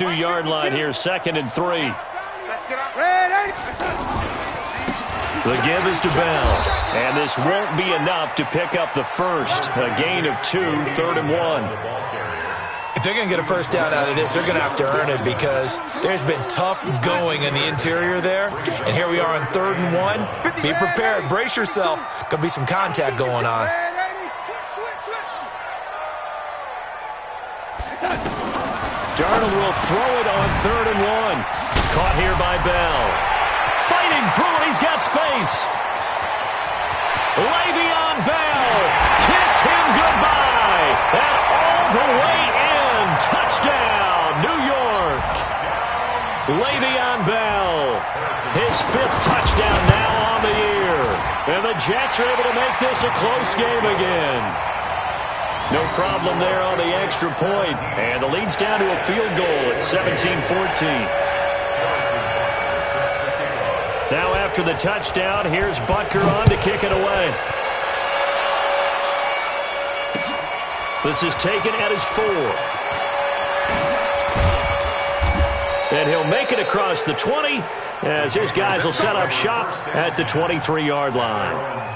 2-yard line here, 2nd and 3. Let's get up. Ready. The give is to Bell, and this won't be enough to pick up the first. A gain of 2, 3rd and 1. If they're going to get a first down out of this, they're going to have to earn it because there's been tough going in the interior there. And here we are on 3rd and 1. Be prepared. Brace yourself. Going to be some contact going on. Darnold will throw it on 3rd and 1. Caught here by Bell. Fighting through it. He's got space. Le'Veon Bell. Kiss him goodbye. And all the way in. Touchdown, New York. Le'Veon Bell. His 5th touchdown now on the year. And the Jets are able to make this a close game again. No problem there on the extra point. And the lead's down to a field goal at 17-14. Now after the touchdown, here's Butker on to kick it away. This is taken at his 4. And he'll make it across the 20 as his guys will set up shop at the 23-yard line.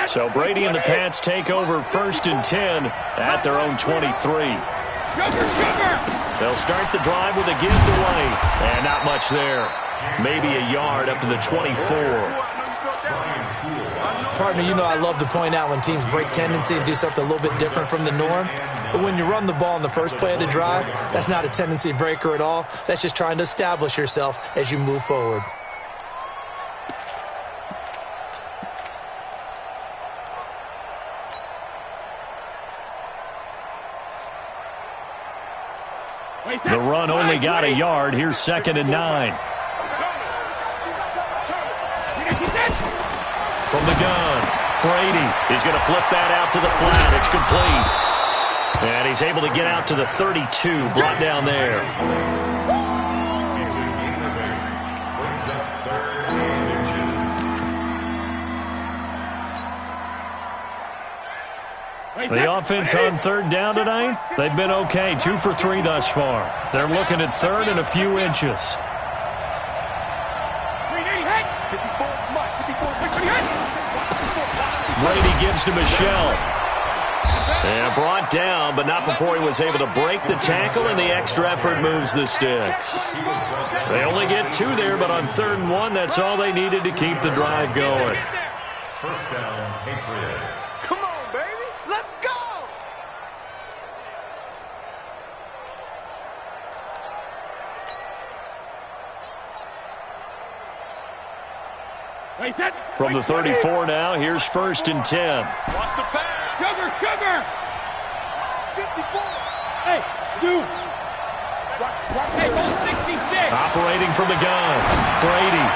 So Brady and the Pats take over 1st and 10 at their own 23. They'll start the drive with a give away. And not much there. Maybe a yard up to the 24. Partner, you know I love to point out when teams break tendency and do something a little bit different from the norm. But when you run the ball in the first play of the drive, that's not a tendency breaker at all. That's just trying to establish yourself as you move forward. The run only got a yard. Here's 2nd and 9. From the gun, Brady is going to flip that out to the flat. It's complete. And he's able to get out to the 32, brought down there. The offense on 3rd down tonight, they've been okay. 2 for 3 thus far. They're looking at 3rd and a few inches. Brady gives to Michelle. And brought down, but not before he was able to break the tackle, and the extra effort moves the sticks. They only get 2 there, but on 3rd and 1, that's all they needed to keep the drive going. First down, Patriots. Come on, baby. Let's go. From the 34 now, here's 1st and 10. Watch the pass. Sugar. 54. Hey, dude. Watch 66. Operating from the gun. Brady.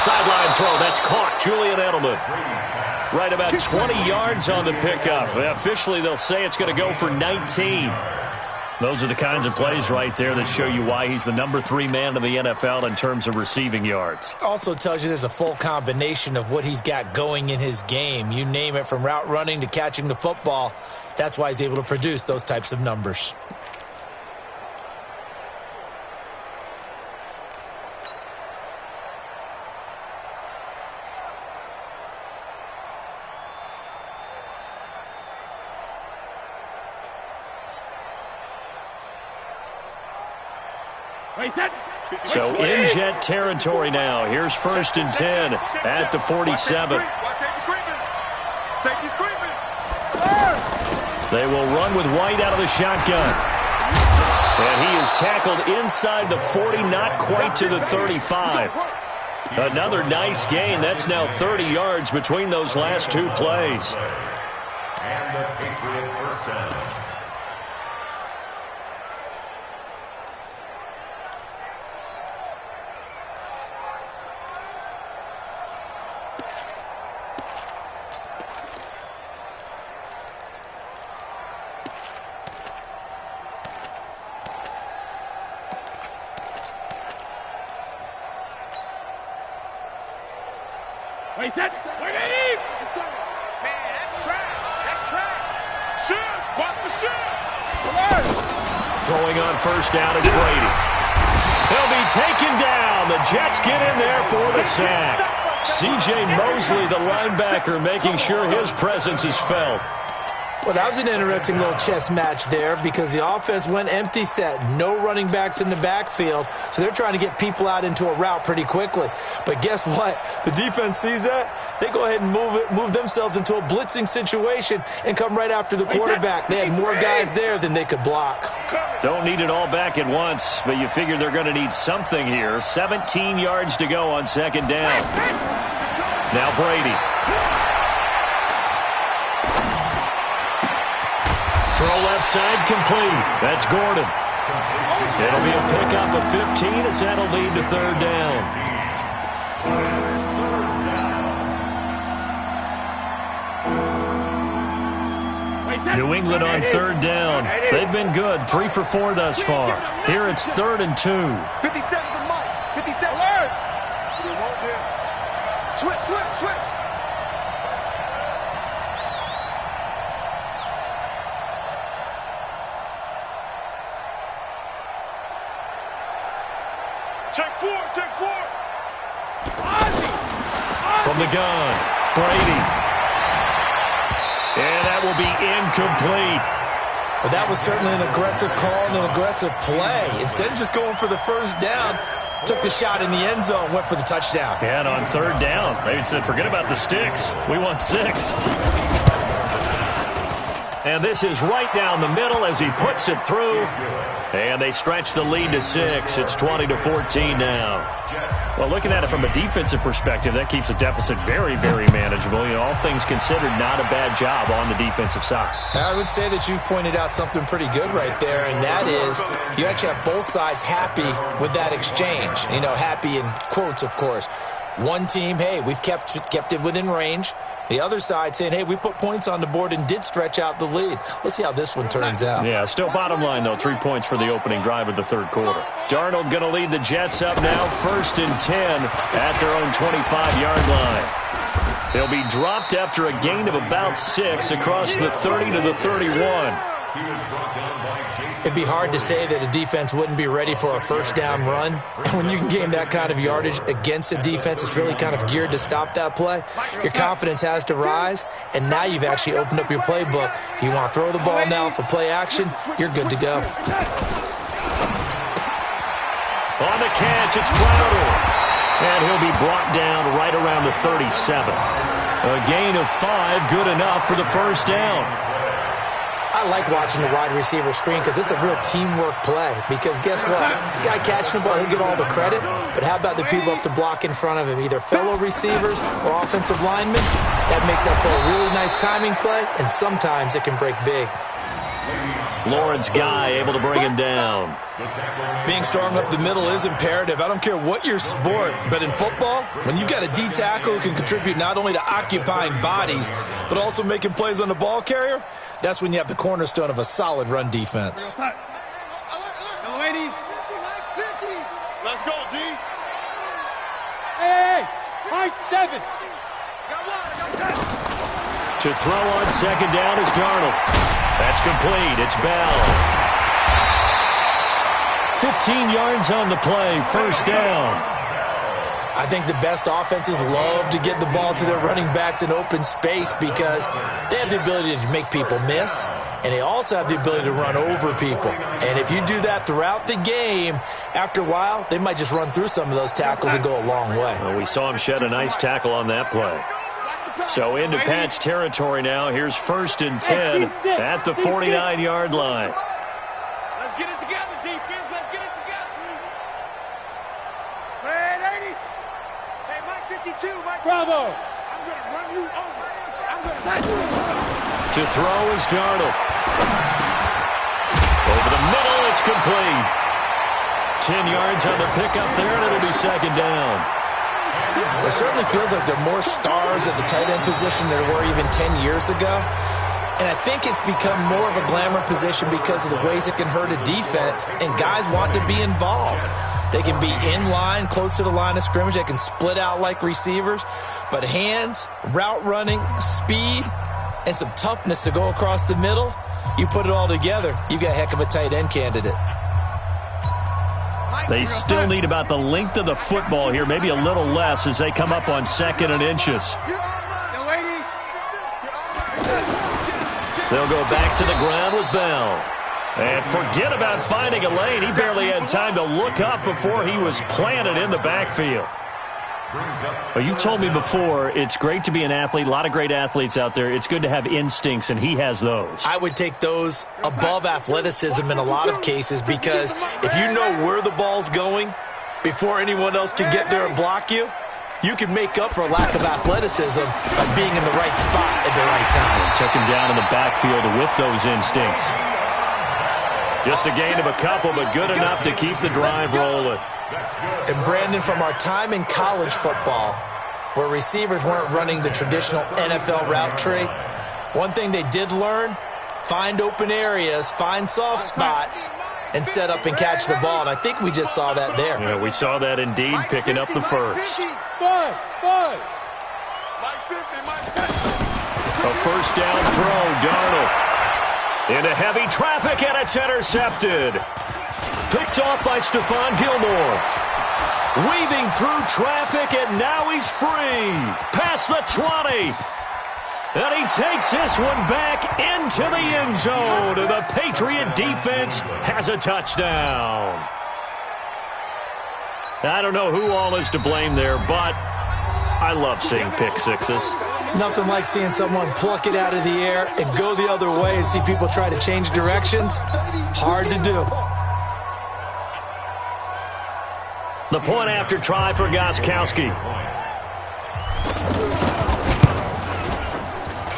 Sideline throw. That's caught. Julian Edelman. Right about 20 yards on the pickup. Officially, they'll say it's going to go for 19. Those are the kinds of plays right there that show you why he's the number 3 man in the NFL in terms of receiving yards. Also tells you there's a full combination of what he's got going in his game. You name it, from route running to catching the football. That's why he's able to produce those types of numbers. So in Jet territory now. Here's 1st and 10 at the 47. They will run with White out of the shotgun. And he is tackled inside the 40, not quite to the 35. Another nice gain. That's now 30 yards between those last 2 plays. And the Patriot first down. Wait, set. Wait, Eddie. Man, that's trash. That's trash. Shoot. Watch the shoot. Throwing on first down is Brady. He'll be taken down. The Jets get in there for the sack. C.J. Mosley, the linebacker, making sure his presence is felt. Well, that was an interesting little chess match there because the offense went empty set. No running backs in the backfield, so they're trying to get people out into a route pretty quickly. But guess what? The defense sees that. They go ahead and move themselves into a blitzing situation and come right after the quarterback. They had more guys there than they could block. Don't need it all back at once, but you figure they're going to need something here. 17 yards to go on second down. Now Brady. Throw left side complete. That's Gordon. It'll be a pickup of 15 as that'll lead to third down. New England on third down. They've been good. 3 for 4 thus far. Here it's 3rd and 2. 57 to Mike. 57. Alert. You want this. Switch. Take four. From the gun, Brady. And that will be incomplete. But that was certainly an aggressive call and an aggressive play. Instead of just going for the first down, took the shot in the end zone, went for the touchdown. And on third down, they said, forget about the sticks. We want 6. And this is right down the middle as he puts it through. And they stretch the lead to 6. It's 20-14 now. Well, looking at it from a defensive perspective, that keeps the deficit very, very manageable. You know, all things considered, not a bad job on the defensive side. I would say that you've pointed out something pretty good right there, and that is you actually have both sides happy with that exchange. You know, happy in quotes, of course. One team, hey, we've kept it within range. The other side saying, hey, we put points on the board and did stretch out the lead. Let's see how this one turns out. Yeah, still bottom line, though. 3 points for the opening drive of the third quarter. Darnold going to lead the Jets up now, 1st and 10 at their own 25-yard line. They'll be dropped after a gain of about 6 across the 30 to the 31. It'd be hard to say that a defense wouldn't be ready for a first down run. When you can gain that kind of yardage against a defense that's really kind of geared to stop that play, your confidence has to rise, and now you've actually opened up your playbook. If you want to throw the ball now for play action, you're good to go. On the catch, it's Crowder. And he'll be brought down right around the 37. A gain of 5, good enough for the first down. I like watching the wide receiver screen because it's a real teamwork play. Because guess what? The guy catching the ball, he'll get all the credit. But how about the people up to block in front of him, either fellow receivers or offensive linemen? That makes that play a really nice timing play, and sometimes it can break big. Lawrence Guy able to bring him down. Being strong up the middle is imperative. I don't care what your sport, but in football, when you've got a D tackle who can contribute not only to occupying bodies, but also making plays on the ball carrier, that's when you have the cornerstone of a solid run defense. Let's go, D. Hey, high 7. To throw on second down is Darnold. That's complete. It's Bell. 15 yards on the play. First down. I think the best offenses love to get the ball to their running backs in open space because they have the ability to make people miss, and they also have the ability to run over people. And if you do that throughout the game, after a while, they might just run through some of those tackles and go a long way. Well, we saw him shed a nice tackle on that play. So into Pat's territory now. Here's 1st and 10 at the 49-yard line. Let's get it together, defense. Let's get it together. Man, 80. Hey, Mike 52. Mike Bravo. I'm going to run you over. I'm going to touch you. To throw is Darnold. Over the middle, it's complete. 10 yards on the pickup there, and it'll be second down. It certainly feels like there are more stars at the tight end position than there were even 10 years ago. And I think it's become more of a glamour position because of the ways it can hurt a defense, and guys want to be involved. They can be in line, close to the line of scrimmage. They can split out like receivers. But hands, route running, speed, and some toughness to go across the middle, you put it all together, you got a heck of a tight end candidate. They still need about the length of the football here, maybe a little less as they come up on 2nd and inches. They'll go back to the ground with Bell. And forget about finding a lane. He barely had time to look up before he was planted in the backfield. Well, you've told me before, it's great to be an athlete. A lot of great athletes out there. It's good to have instincts, and he has those. I would take those above athleticism in a lot of cases because if you know where the ball's going before anyone else can get there and block you, you can make up for a lack of athleticism by being in the right spot at the right time. And took him down in the backfield with those instincts. Just a gain of a couple, but good enough to keep the drive rolling. And Brandon, from our time in college football, where receivers weren't running the traditional NFL route tree, one thing they did learn, find open areas, find soft spots, and set up and catch the ball. And I think we just saw that there. Yeah, we saw that indeed, picking up the first. A first down throw, Darnold. Into heavy traffic, and it's intercepted. Picked off by Stephon Gilmore. Weaving through traffic, and now he's free. Past the 20. And he takes this one back into the end zone. And the Patriot defense has a touchdown. I don't know who all is to blame there, but I love seeing pick sixes. Nothing like seeing someone pluck it out of the air and go the other way and see people try to change directions. Hard to do. The point after try for Gostkowski.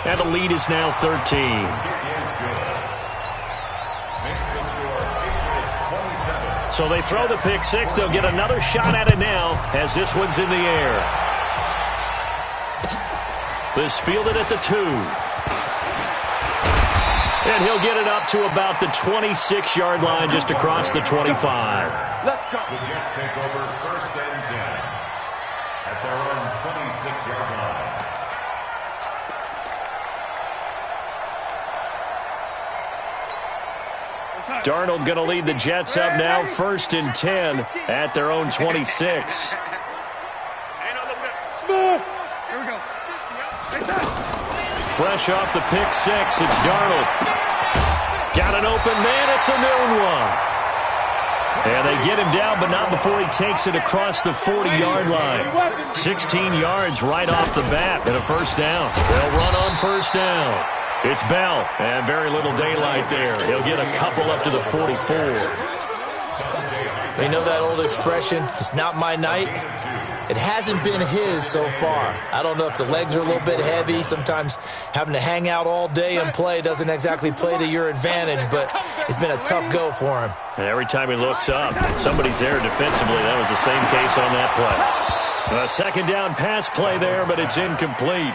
And the lead is now 13. So they throw the pick six. They'll get another shot at it now as this one's in the air. This fielded at the 2. And he'll get it up to about the 26-yard line, just across the 25. Let's go. The Jets take over 1st and 10 at their own 26-yard line. Darnold going to lead the Jets up now, 1st and 10 at their own 26. Fresh off the pick six, it's Darnold. Got an open man, it's a noon one. And they get him down, but not before he takes it across the 40-yard line. 16 yards right off the bat and a first down. They'll run on first down. It's Bell, and very little daylight there. He'll get a couple up to the 44. You know that old expression, it's not my night? It hasn't been his so far. I don't know if the legs are a little bit heavy. Sometimes having to hang out all day and play doesn't exactly play to your advantage, but it's been a tough go for him. And every time he looks up, somebody's there defensively. That was the same case on that play. A second down pass play there, but it's incomplete.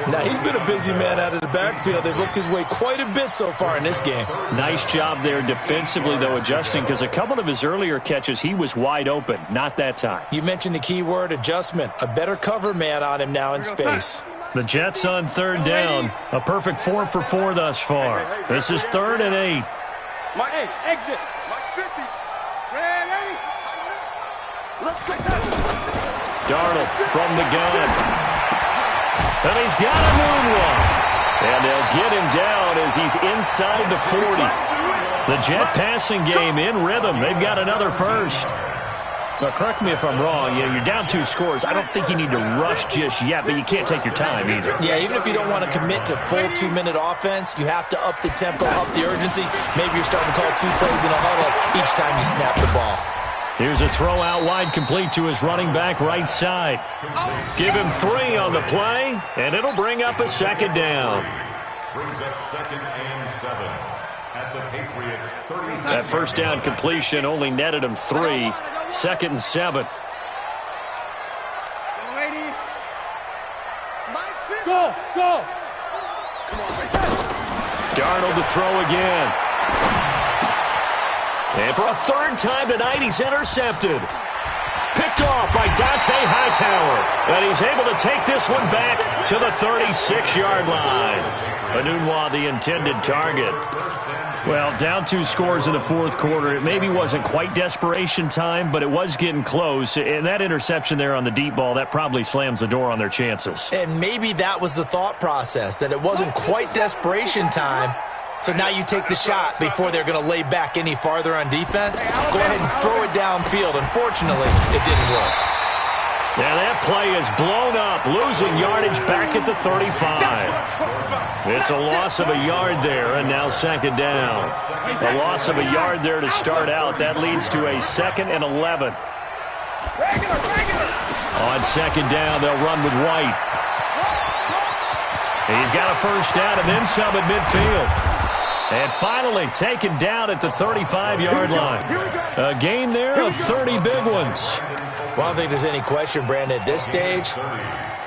Now, he's been a busy man out of the backfield. They've looked his way quite a bit so far in this game. Nice job there defensively, though, adjusting, because a couple of his earlier catches, he was wide open. Not that time. You mentioned the key word, adjustment. A better cover man on him now in space. The Jets on 3rd down. A perfect 4 for 4 thus far. This is 3rd and 8. Mike, exit. Mike 50. Ready? Let's get that. Darnold from the gun. And he's got a moonwalk. And they'll get him down as he's inside the 40. The Jet passing game in rhythm. They've got another first. Now, correct me if I'm wrong. You know, you're down 2 scores. I don't think you need to rush just yet, but you can't take your time either. Yeah, even if you don't want to commit to full 2-minute offense, you have to up the tempo, up the urgency. Maybe you're starting to call 2 plays in a huddle each time you snap the ball. Here's a throw out wide, complete to his running back right side. Give him 3 on the play, and it'll bring up a second down. Brings up 2nd and 7 at the Patriots 36. That first down completion only netted him 3. 2nd and 7. Go, go. Darnold to throw again. And for a 3rd time tonight, he's intercepted. Picked picked off by Dante Hightower. And he's able to take this one back to the 36-yard line. Anunwa, the intended target. Well, down 2 scores in the fourth quarter. It maybe wasn't quite desperation time, but it was getting close. And that interception there on the deep ball, that probably slams the door on their chances. And maybe that was the thought process, that it wasn't quite desperation time. So now you take the shot before they're going to lay back any farther on defense. Go ahead and throw it downfield. Unfortunately, it didn't work. Now that play is blown up, losing yardage back at the 35. It's a loss of a yard there, and now second down. A loss of a yard there to start out. That leads to a 2nd and 11. On second down, they'll run with White. He's got a first down and then some at midfield. And finally taken down at the 35-yard line. A gain there of 30 big ones. Well, I don't think there's any question, Brandon, at this stage,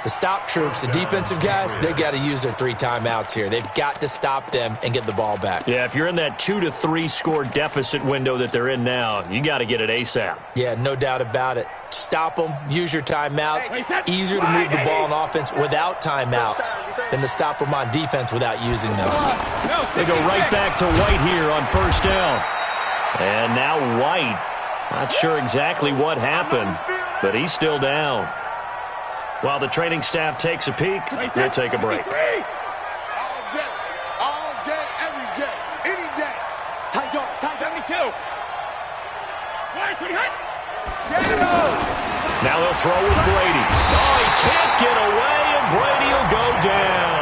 the stop troops, the defensive guys, they've got to use their 3 timeouts here. They've got to stop them and get the ball back. Yeah, if you're in that 2 to 3 score deficit window that they're in now, you got to get it ASAP. Yeah, no doubt about it. Stop them, use your timeouts. Easier to move the ball on offense without timeouts than to stop them on defense without using them. They go right back to White here on first down. And now White, not sure exactly what happened, but he's still down. While the training staff takes a peek, we'll take a break. All day, every day, any day. Tight yard, tight 72. Now they'll throw with Brady. Oh, he can't get away, and Brady will go down.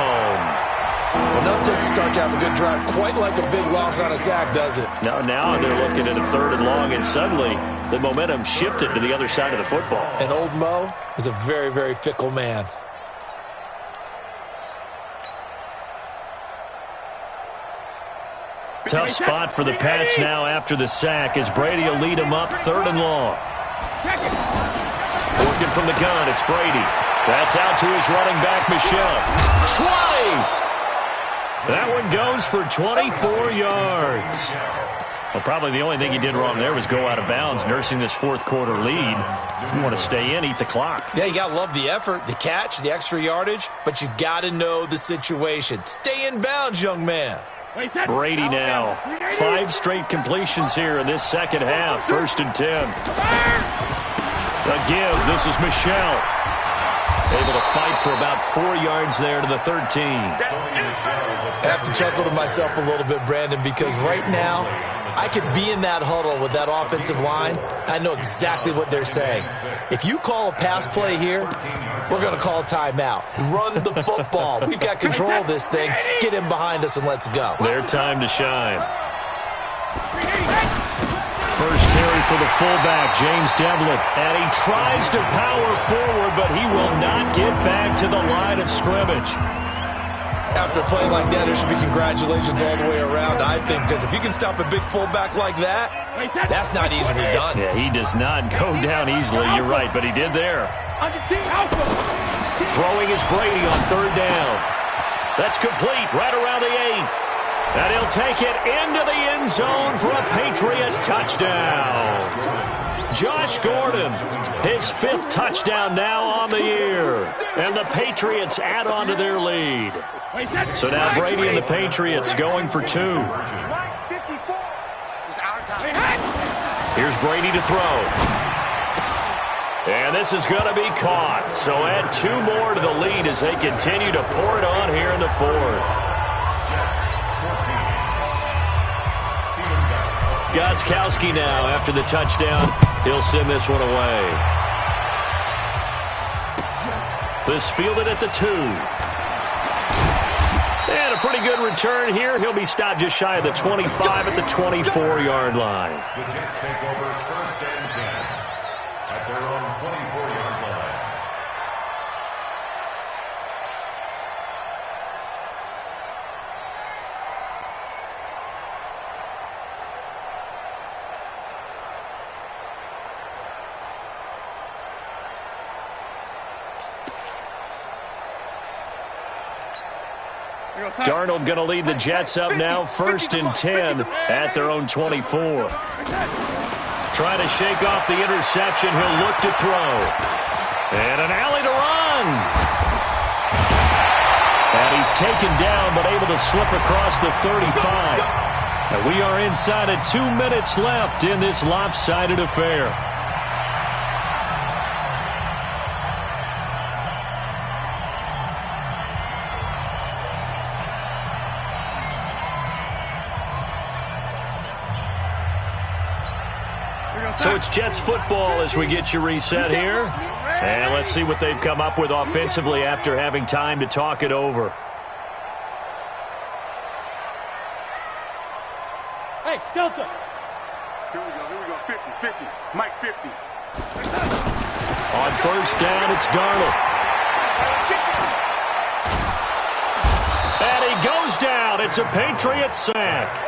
Well, nothing to start to have a good drive, quite like a big loss on a sack, does it? No, now they're looking at a 3rd and long, and suddenly the momentum shifted to the other side of the football. And old Mo is a very, very fickle man. Tough spot for the Pats now after the sack as Brady will lead them up 3rd and long. Working from the gun, it's Brady. That's out to his running back, Michelle. 20! That one goes for 24 yards. Well, probably the only thing he did wrong there was go out of bounds, nursing this fourth quarter lead. You want to stay in, eat the clock. Yeah, you got to love the effort, the catch, the extra yardage, but you got to know the situation. Stay in bounds, young man. Brady now. 5 straight completions here in this second half. 1st and 10. The give. This is Michelle. Able to fight for about 4 yards there to the 13. I have to chuckle to myself a little bit, Brandon, because right now I could be in that huddle with that offensive line. I know exactly what they're saying. If you call a pass play here, we're going to call a timeout. Run the football. We've got control of this thing. Get him behind us and let's go. Their time to shine. First carry for the fullback, James Devlin. And he tries to power forward, but he will not get back to the line of scrimmage. After a play like that, there should be congratulations all the way around, I think, because if you can stop a big fullback like that, that's not easily done. Yeah, he does not go down easily, you're right, but he did there. Throwing is Brady on 3rd down. That's complete, right around the 8. And he'll take it into the end zone for a Patriot touchdown. Josh Gordon, his 5th touchdown now on the year. And the Patriots add on to their lead. So now Brady and the Patriots going for 2. Here's Brady to throw. And this is going to be caught. So add 2 more to the lead as they continue to pour it on here in the 4th. Gostkowski now after the touchdown. He'll send this one away. This fielded at the 2. And a pretty good return here. He'll be stopped just shy of the 25 at the 24-yard line. The Jets take over 1st and 10 at their own 24-yard line. Darnold going to lead the Jets up now 1st and 10 at their own 24. try to shake off the interception. He'll look to throw. And an alley to run. And he's taken down, but able to slip across the 35. And we are inside of 2 minutes left in this lopsided affair. So it's Jets football as we get you reset here. And let's see what they've come up with offensively after having time to talk it over. Hey, Delta. Here we go. 50. Mike 50. On first down, it's Darnold. And he goes down. It's a Patriots sack.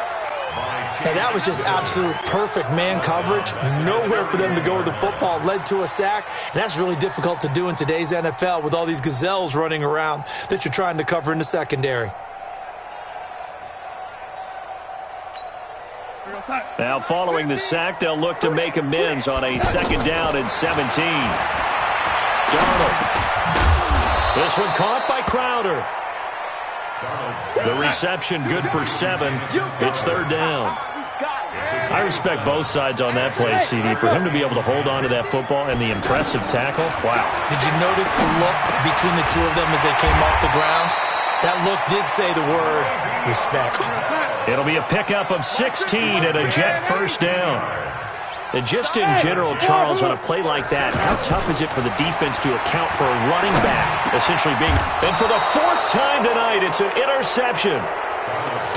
Now, that was just absolute perfect man coverage. Nowhere for them to go with the football. Led to a sack. And that's really difficult to do in today's NFL with all these gazelles running around that you're trying to cover in the secondary. Now, following the sack, they'll look to make amends on a 2nd down and 17. Darnold. This one caught by Crowder. The reception good for 7. It's 3rd down. I respect both sides on that play, CD. For him to be able to hold on to that football and the impressive tackle, wow. Did you notice the look between the two of them as they came off the ground? That look did say the word respect. It'll be a pickup of 16 and a Jet first down. And just in general, Charles, on a play like that, how tough is it for the defense to account for a running back essentially being... And for the 4th time tonight, it's an interception.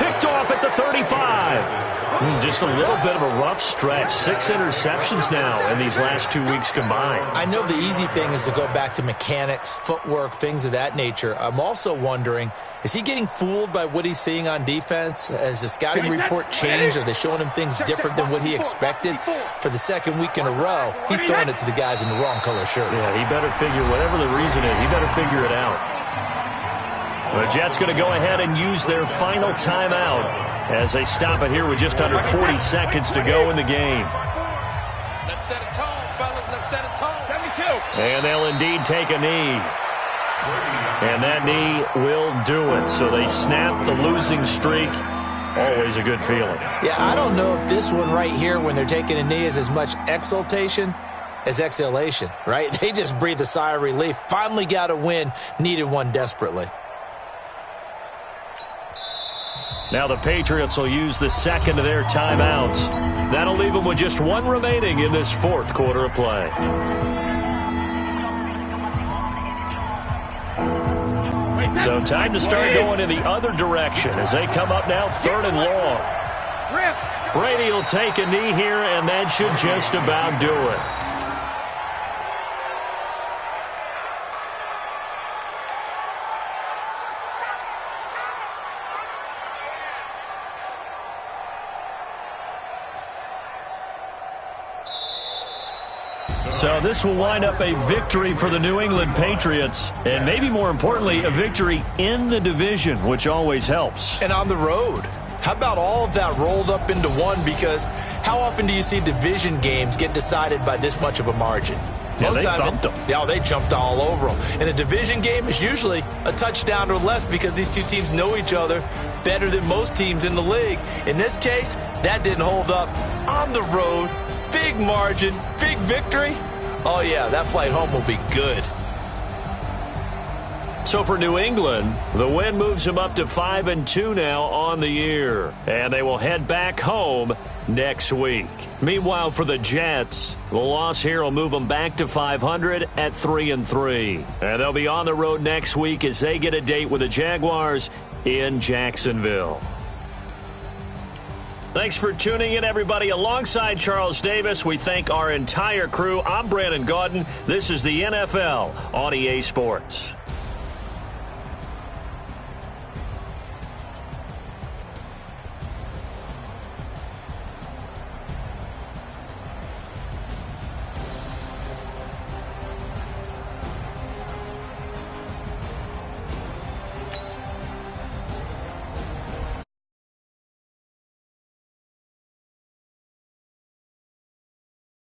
Picked off at the 35. Just a little bit of a rough stretch. 6 interceptions now in these last 2 weeks combined. I know the easy thing is to go back to mechanics, footwork, things of that nature. I'm also wondering, is he getting fooled by what he's seeing on defense? Has the scouting report changed? Are they showing him things different than what he expected? For the 2nd week in a row, he's throwing it to the guys in the wrong color shirts. Yeah, he better figure, whatever the reason is, he better figure it out. The Jets going to go ahead and use their final timeout as they stop it here with just under 40 seconds to go in the game. Let's set a tone, fellas. Let's set a tone. Let me kill. And they'll indeed take a knee. And that knee will do it. So they snap the losing streak. Always a good feeling. Yeah, I don't know if this one right here, when they're taking a knee, is as much exultation as exhalation, right? They just breathe a sigh of relief. Finally got a win. Needed one desperately. Now the Patriots will use the 2nd of their timeouts. That'll leave them with just 1 remaining in this 4th quarter of play. So time to start going in the other direction as they come up now 3rd and long. Brady will take a knee here, and that should just about do it. So this will wind up a victory for the New England Patriots, and maybe more importantly, a victory in the division, which always helps. And on the road. How about all of that rolled up into one? Because how often do you see division games get decided by this much of a margin? Yeah, they thumped them. Yeah, they jumped all over them. And a division game is usually a touchdown or less because these two teams know each other better than most teams in the league. In this case, that didn't hold up. On the road, big margin, big victory. Oh, yeah, that flight home will be good. So for New England, the win moves them up to 5-2 now on the year. And they will head back home next week. Meanwhile, for the Jets, the loss here will move them back to 500 at 3-3. And they'll be on the road next week as they get a date with the Jaguars in Jacksonville. Thanks for tuning in, everybody. Alongside Charles Davis, we thank our entire crew. I'm Brandon Gaudin. This is the NFL on EA Sports.